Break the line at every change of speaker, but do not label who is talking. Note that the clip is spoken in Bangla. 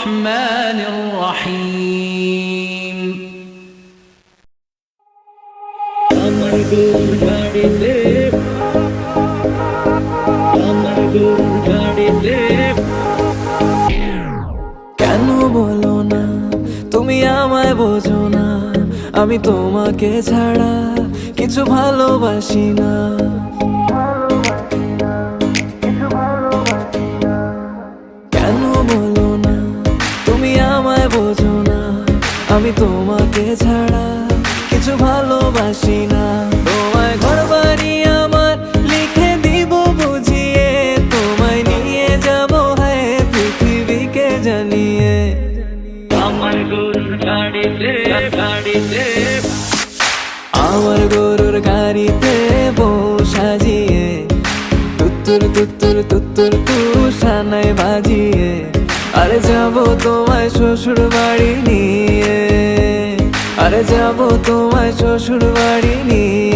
الرحمن الرحيم
আমার গরুর গাড়িতে আমার গরুর গাড়িতে
কেন বলো না তুমি আমায় বোঝো না, আমি তোমাকে ছাড়া কিছু ভালোবাসি না। কেন বলো না তুমি আমায় বোঝো না, আমি তোমাকে ছাড়া কিছু ভালোবাসি না। তোমায় ঘর বাড়ি আমার লিখে দিব বুঝিয়ে, তোমায় নিয়ে যাবো হ্যাঁ পৃথিবীকে জানিয়ে।
আমার গরুর গাড়িতে গাড়িতে
আমার গরুর গাড়িতে বউ সাজিয়ে, তুত্তুর তুত্তুর তুত্তুর তুষানায় বাজিয়ে, আরে যাবো তোমায় শ্বশুর বাড়ি নিয়ে, আরে যাবো তোমায় শ্বশুর বাড়ি নিয়ে।